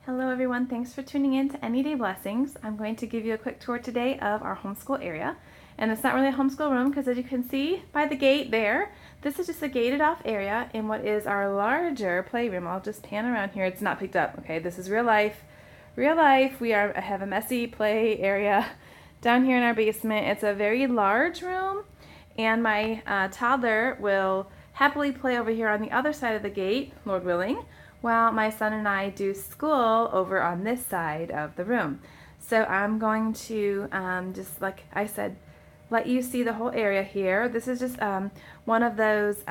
Hello everyone, thanks for tuning in to Any Day Blessings. I'm going to give you a quick tour today of our homeschool area. And it's not really a homeschool room because as you can see by the gate there, this is just a gated off area in what is our larger playroom. I'll just pan around here. It's not picked up, okay? This is real life. Real life. I have a messy play area down here in our basement. It's a very large room and my toddler will happily play over here on the other side of the gate, Lord willing, while my son and I do school over on this side of the room. So I'm going to, just like I said, let you see the whole area here. This is just one of those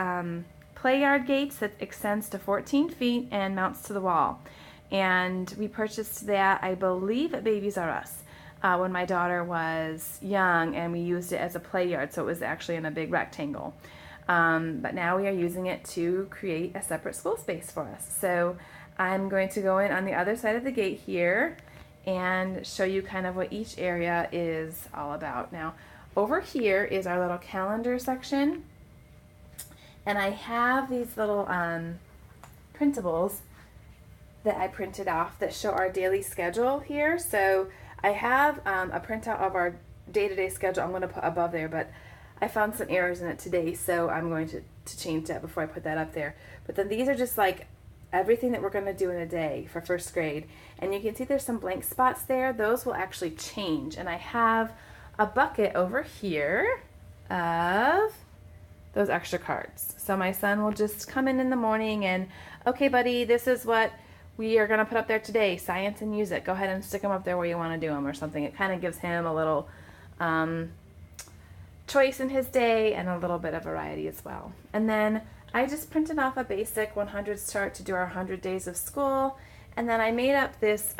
play yard gates that extends to 14 feet and mounts to the wall. And we purchased that, I believe, at Babies R Us when my daughter was young, and we used it as a play yard, so it was actually in a big rectangle. But now we are using it to create a separate school space for us. So I'm going to go in on the other side of the gate here and show you kind of what each area is all about. Now, over here is our little calendar section, and I have these little printables that I printed off that show our daily schedule here. So I have a printout of our day-to-day schedule I'm going to put above there, but I found some errors in it today, so I'm going to change that before I put that up there. But then these are just like everything that we're going to do in a day for first grade. And you can see there's some blank spots there. Those will actually change. And I have a bucket over here of those extra cards. So my son will just come in the morning and, okay, buddy, this is what we are going to put up there today, science and music. Go ahead and stick them up there where you want to do them or something. It kind of gives him a little choice in his day and a little bit of variety as well. And then I just printed off a basic 100s chart to do our 100 days of school. And then I made up this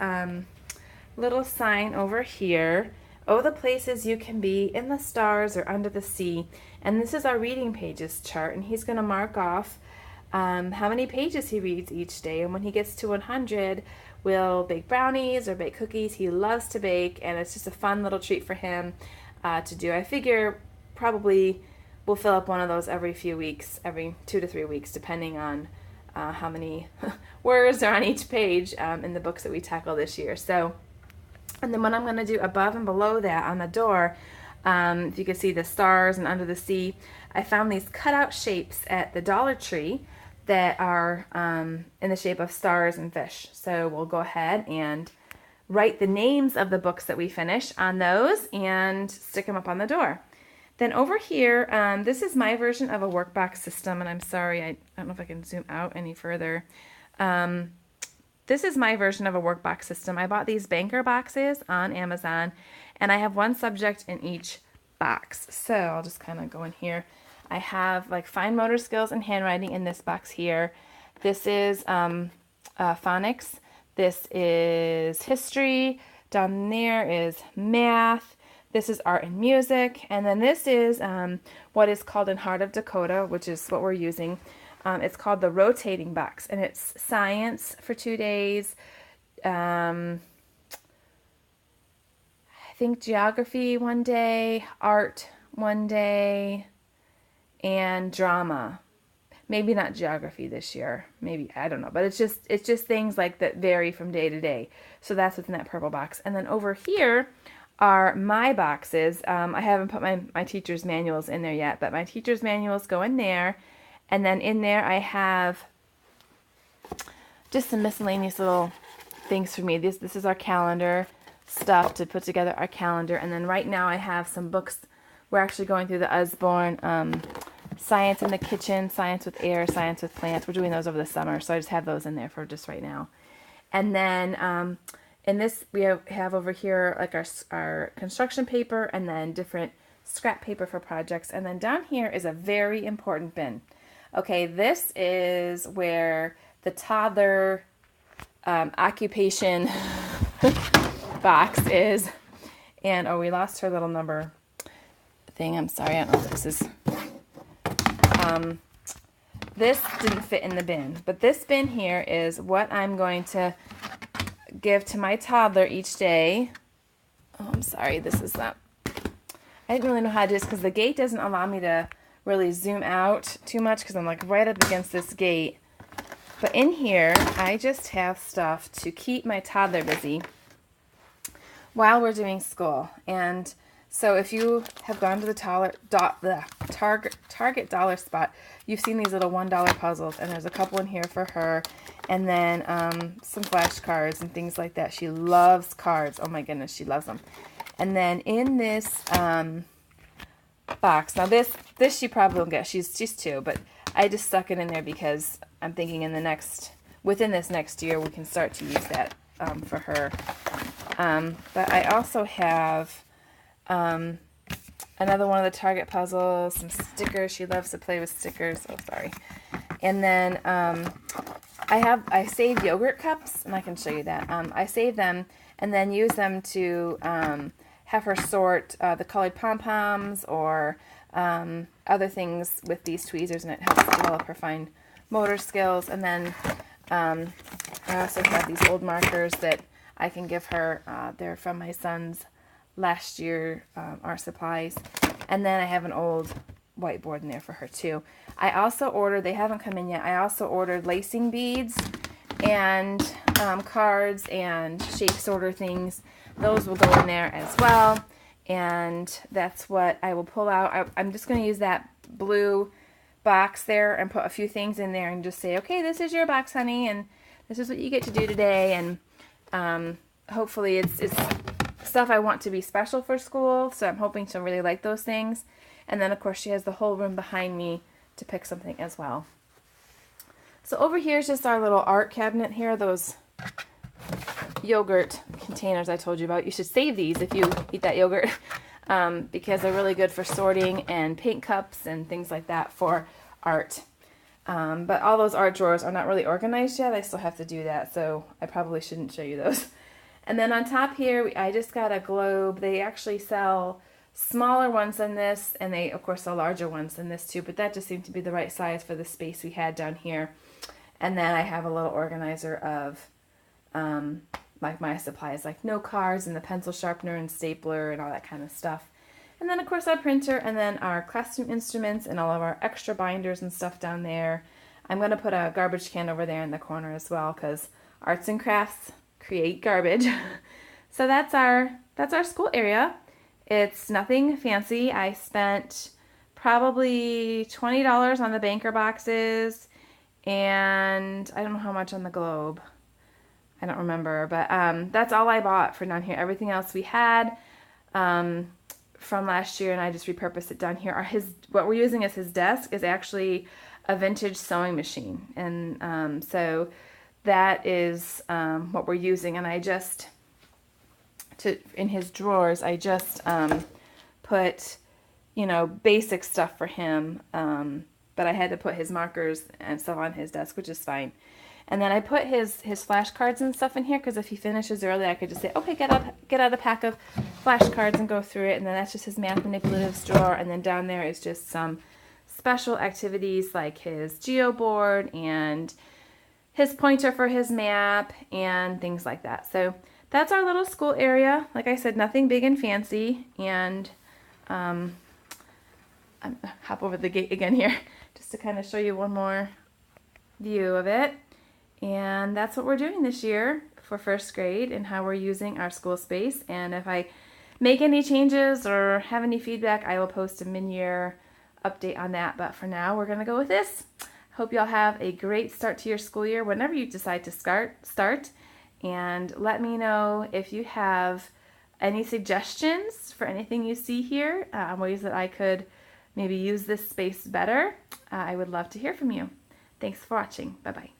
little sign over here. Oh, the places you can be in the stars or under the sea. And this is our reading pages chart. And he's going to mark off how many pages he reads each day. And when he gets to 100, we'll bake brownies or bake cookies. He loves to bake, and it's just a fun little treat for him to do. I figure probably we'll fill up one of those every few weeks, every 2 to 3 weeks, depending on how many words are on each page in the books that we tackle this year. So, and then what I'm going to do above and below that on the door, if you can see the stars and under the sea, I found these cutout shapes at the Dollar Tree that are in the shape of stars and fish. So we'll go ahead and write the names of the books that we finish on those and stick them up on the door. Then over here, this is my version of a workbox system, and I'm sorry, I don't know if I can zoom out any further. This is my version of a workbox system. I bought these banker boxes on Amazon, and I have one subject in each box. So I'll just kind of go in here. I have like fine motor skills and handwriting in this box here. This is phonics. This is history. Down there is math. This is art and music, and then this is what is called in Heart of Dakota, which is what we're using. It's called the rotating box, and it's science for 2 days. I think geography one day, art one day, and drama. Maybe not geography this year. Maybe, I don't know, but it's just things like that vary from day to day. So that's what's in that purple box, and then over here are my boxes. I haven't put my teacher's manuals in there yet, but my teacher's manuals go in there. And then in there I have just some miscellaneous little things for me. This is our calendar stuff to put together our calendar. And then right now I have some books. We're actually going through the Usborne Science in the Kitchen, Science with Air, Science with Plants. We're doing those over the summer, so I just have those in there for just right now. And then in this, we have over here like our construction paper and then different scrap paper for projects. And then down here is a very important bin. Okay, this is where the toddler occupation box is. And, oh, we lost her little number thing. I'm sorry, I don't know if this is... this didn't fit in the bin. But this bin here is what I'm going to give to my toddler each day. Oh, I'm sorry, this is not... I didn't really know how to do this because the gate doesn't allow me to really zoom out too much because I'm like right up against this gate. But in here, I just have stuff to keep my toddler busy while we're doing school. And so if you have gone to the Target dollar spot, you've seen these little $1 puzzles, and there's a couple in here for her, and then some flashcards and things like that. She loves cards. Oh my goodness, she loves them. And then in this box, now this she probably won't get. She's 2, but I just stuck it in there because I'm thinking within this next year we can start to use that for her. But I also have another one of the Target puzzles, some stickers. She loves to play with stickers. Oh, sorry. And then I saved yogurt cups, and I can show you that. I save them and then use them to have her sort the colored pom-poms or other things with these tweezers, and it helps develop her fine motor skills. And then I also have these old markers that I can give her. They're from my son's last year art supplies. And then I have an old whiteboard in there for her too. I also ordered, they haven't come in yet, I also ordered lacing beads and cards and shape sorter things. Those will go in there as well. And that's what I will pull out. I'm just going to use that blue box there and put a few things in there and just say, okay, this is your box, honey, and this is what you get to do today. And hopefully it's stuff I want to be special for school, so I'm hoping she'll really like those things. And then of course she has the whole room behind me to pick something as well. So over here is just our little art cabinet here, those yogurt containers I told you about. You should save these if you eat that yogurt because they're really good for sorting, and paint cups and things like that for art. But all those art drawers are not really organized yet. I still have to do that, so I probably shouldn't show you those. And then on top here, I just got a globe. They actually sell smaller ones than this, and they of course sell larger ones than this too, but that just seemed to be the right size for the space we had down here. And then I have a little organizer of like my supplies, like note cards and the pencil sharpener and stapler and all that kind of stuff. And then of course our printer, and then our classroom instruments and all of our extra binders and stuff down there. I'm going to put a garbage can over there in the corner as well, because arts and crafts create garbage. So that's our school area. It's nothing fancy. I spent probably $20 on the banker boxes, and I don't know how much on the globe. I don't remember, but that's all I bought for down here. Everything else we had from last year, and I just repurposed it down here. What we're using as his desk is actually a vintage sewing machine, and so that is what we're using. And I just, in his drawers, I just put, basic stuff for him, but I had to put his markers and stuff on his desk, which is fine. And then I put his flashcards and stuff in here, because if he finishes early, I could just say, okay, get out a pack of flashcards and go through it. And then that's just his math manipulatives drawer. And then down there is just some special activities like his geo board and his pointer for his map and things like that. So that's our little school area. Like I said, nothing big and fancy. And I'm hop over the gate again here just to kind of show you one more view of it. And that's what we're doing this year for first grade and how we're using our school space. And if I make any changes or have any feedback, I will post a mid-year update on that. But for now, we're going to go with this. Hope y'all have a great start to your school year whenever you decide to start. And let me know if you have any suggestions for anything you see here, ways that I could maybe use this space better. I would love to hear from you. Thanks for watching. Bye-bye.